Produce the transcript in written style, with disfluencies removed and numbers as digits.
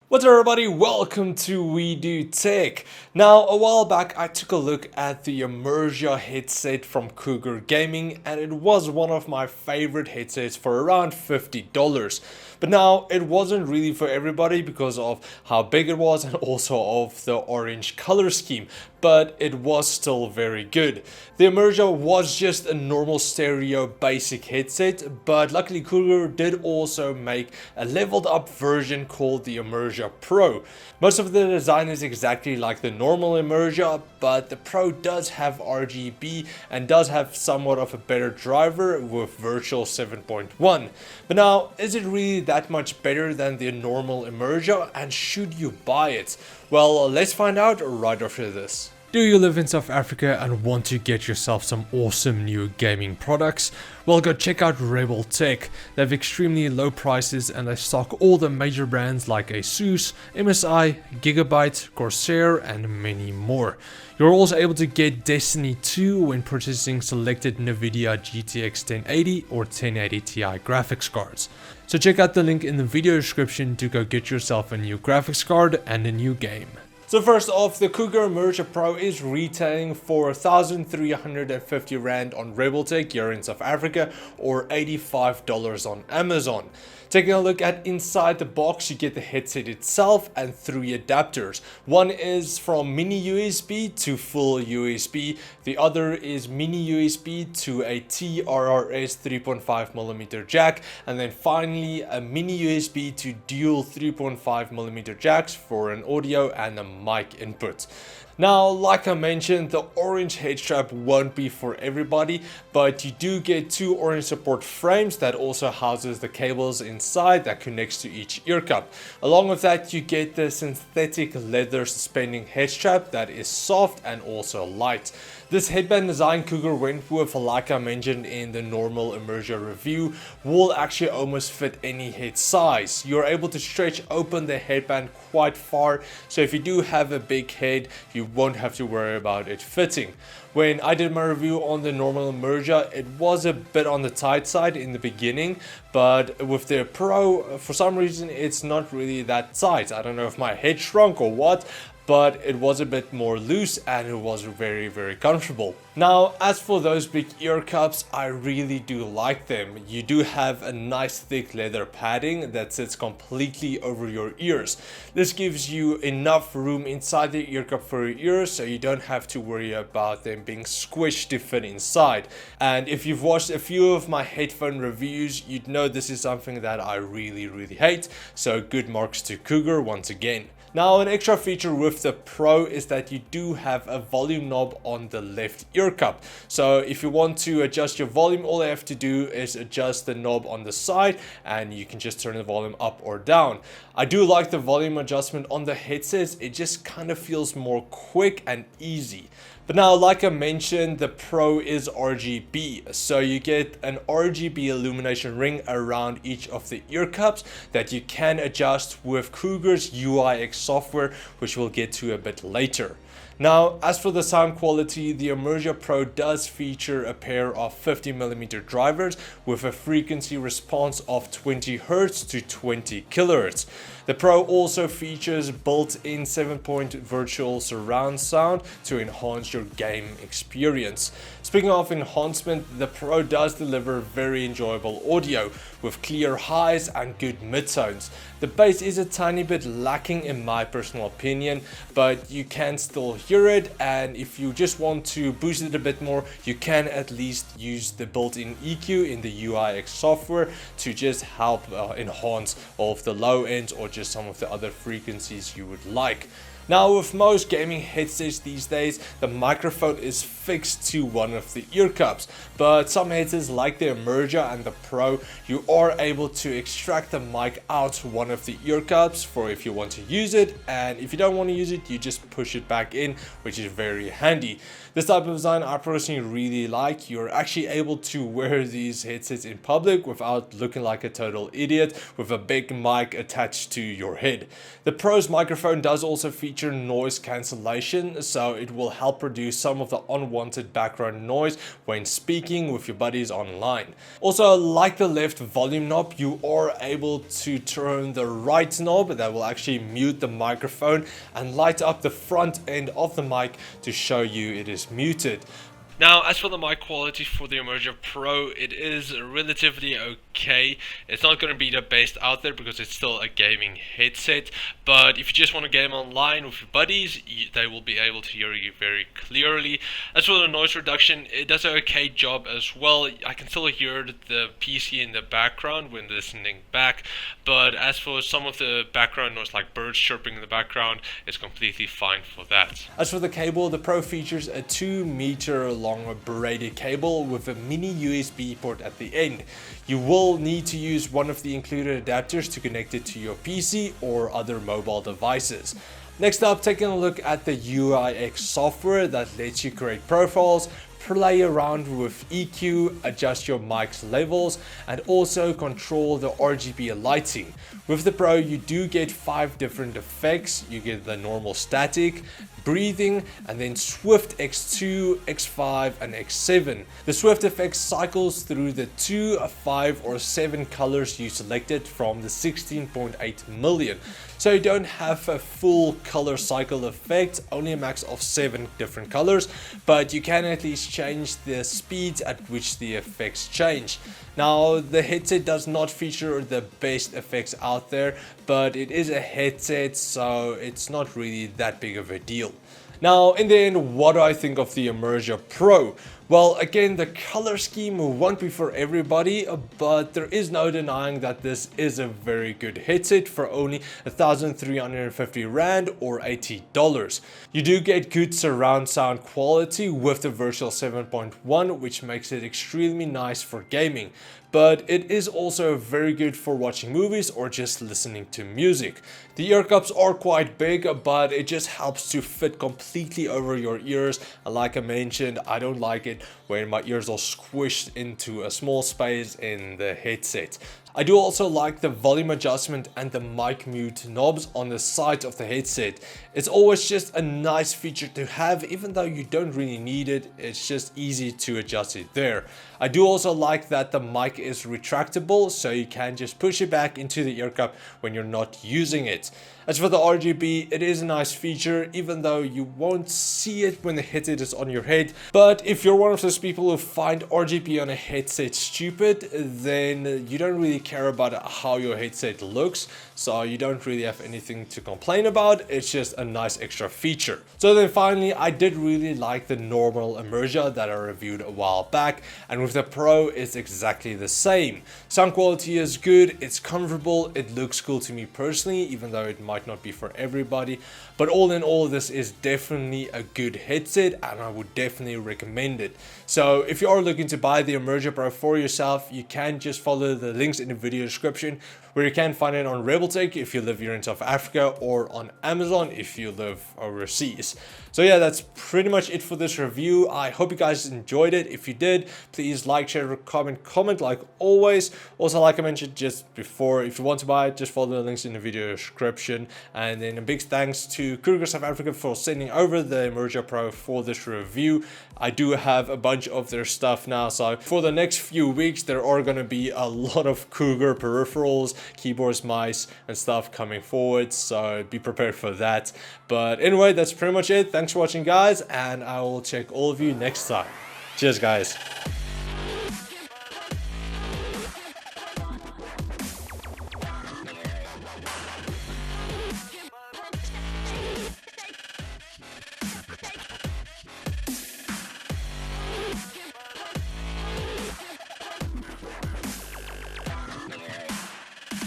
What's up everybody, welcome to We Do Tech. Now a while back I took a look at the Immersa headset from Cougar Gaming and it was one of my favorite headsets for around $50. But now it wasn't really for everybody because of how big it was and also of the orange color scheme, but it was still very good. The Immersa was just a normal stereo basic headset, but luckily Cougar did also make a leveled up version called the Immersa Pro. Most of the design is exactly like the normal Immersa, but the Pro does have RGB and does have somewhat of a better driver with Virtual 7.1. But now, is it really that much better than the normal Immersa, and should you buy it? Well, let's find out right after this. Do you live in South Africa and want to get yourself some awesome new gaming products? Well, go check out RebelTech. They have extremely low prices and they stock all the major brands like ASUS, MSI, Gigabyte, Corsair and many more. You're also able to get Destiny 2 when purchasing selected Nvidia GTX 1080 or 1080 Ti graphics cards. So check out the link in the video description to go get yourself a new graphics card and a new game. So first off, the Cougar Immersa Pro is retailing for 1,350 Rand on RebelTech here in South Africa or $85 on Amazon. Taking a look at inside the box, you get the headset itself and 3 adapters. One is from mini USB to full USB. The other is mini USB to a TRRS 3.5mm jack. And then finally a mini USB to dual 3.5mm jacks for an audio and a mic input. Now, like I mentioned, the orange head strap won't be for everybody, but you do get 2 orange support frames that also houses the cables inside that connects to each ear cup. Along with that, you get the synthetic leather suspending head strap that is soft and also light. This headband design Cougar went with, like I mentioned in the normal Immersa review, will actually almost fit any head size. You're able to stretch open the headband quite far, so if you do have a big head, you won't have to worry about it fitting. When I did my review on the normal Immersa, it was a bit on the tight side in the beginning, but with the Pro, for some reason, it's not really that tight. I don't know if my head shrunk or what, but it was a bit more loose and it was very comfortable. Now, as for those big ear cups, I really do like them. You do have a nice thick leather padding that sits completely over your ears. This gives you enough room inside the ear cup for your ears, so you don't have to worry about them being squished to fit inside. And if you've watched a few of my headphone reviews, you'd know this is something that I really hate, so good marks to Cougar once again. Now, an extra feature with the Pro is that you do have a volume knob on the left ear cup. So if you want to adjust your volume, all you have to do is adjust the knob on the side and you can just turn the volume up or down. I do like the volume adjustment on the headsets. It just kind of feels more quick and easy. But now, like I mentioned, the Pro is RGB, so you get an RGB illumination ring around each of the ear cups that you can adjust with Cougar's UIX software, which we'll get to a bit later. Now, as for the sound quality, the Immersa Pro does feature a pair of 50mm drivers with a frequency response of 20Hz to 20 kHz. The Pro also features built-in 7-point virtual surround sound to enhance your game experience. Speaking of enhancement, the Pro does deliver very enjoyable audio with clear highs and good midtones. The bass is a tiny bit lacking in my personal opinion, but you can still hear it, and if you just want to boost it a bit more, you can at least use the built-in EQ in the UIX software to just help enhance all of the low ends or just some of the other frequencies you would like. Now, with most gaming headsets these days, the microphone is fixed to one of the ear cups, but some headsets like the Immersa and the Pro, you are able to extract the mic out one of the ear cups for if you want to use it, and if you don't want to use it, you just push it back in, which is very handy. This type of design I personally really like. You're actually able to wear these headsets in public without looking like a total idiot with a big mic attached to your head. The Pro's microphone does also feature feature noise cancellation, so it will help reduce some of the unwanted background noise when speaking with your buddies online. Also, like the left volume knob, you are able to turn the right knob that will actually mute the microphone and light up the front end of the mic to show you it is muted. Now, as for the mic quality for the Immersa Pro, it is relatively okay. It's not going to be the best out there because it's still a gaming headset, but if you just want to game online with your buddies, they will be able to hear you very clearly. As for the noise reduction, it does an okay job as well. I can still hear the PC in the background when listening back, but as for some of the background noise like birds chirping in the background, it's completely fine for that. As for the cable, the Pro features a 2-meter long braided cable with a mini USB port at the end. You will need to use one of the included adapters to connect it to your PC or other mobile devices. Next up, taking a look at the UIX software that lets you create profiles, play around with EQ, adjust your mic's levels, and also control the RGB lighting. With the Pro, you do get 5 different effects. You get the normal static, breathing, and then Swift X2, X5, and X7. The Swift effect cycles through the 2, 5, or 7 colors you selected from the 16.8 million. So you don't have a full color cycle effect, only a max of 7 different colors, but you can at least change the speeds at which the effects change. Now, the headset does not feature the best effects out there, but it is a headset, so it's not really that big of a deal. Now, in the end, what do I think of the Immersa Pro? Well, again, the color scheme won't be for everybody, but there is no denying that this is a very good headset for only 1,350 Rand or $80. You do get good surround sound quality with the Virtual 7.1, which makes it extremely nice for gaming. But it is also very good for watching movies or just listening to music. The ear cups are quite big, but it just helps to fit completely over your ears. And like I mentioned, I don't like it when my ears are squished into a small space in the headset. I do also like the volume adjustment and the mic mute knobs on the side of the headset. It's always just a nice feature to have, even though you don't really need it. It's just easy to adjust it there. I do also like that the mic is retractable, so you can just push it back into the ear cup when you're not using it. As for the RGB, it is a nice feature, even though you won't see it when the headset is on your head. But if you're one of those people who find RGB on a headset stupid, then you don't really care about how your headset looks, so you don't really have anything to complain about. It's just a nice extra feature. So then finally, I did really like the normal Immersa that I reviewed a while back, and with the Pro, it's exactly the same. Sound quality is good, it's comfortable, it looks cool to me personally, even though it might not be for everybody. But all in all, this is definitely a good headset, and I would definitely recommend it. So if you are looking to buy the Immersa Pro for yourself, you can just follow the links in the video description, where you can find it on RebelTech if you live here in South Africa, or on Amazon if you live overseas. So yeah, that's pretty much it for this review. I hope you guys enjoyed it. If you did, please like, share, comment like always. Also, like I mentioned just before, if you want to buy it, just follow the links in the video description. And then a big thanks to Cougar South Africa for sending over the Immersa Pro for this review. I do have a bunch of their stuff now, so for the next few weeks there are going to be a lot of Cougar peripherals, keyboards, mice and stuff coming forward, so be prepared for that. But anyway, that's pretty much it. Thanks for watching, guys, and I will check all of you next time. Cheers, guys.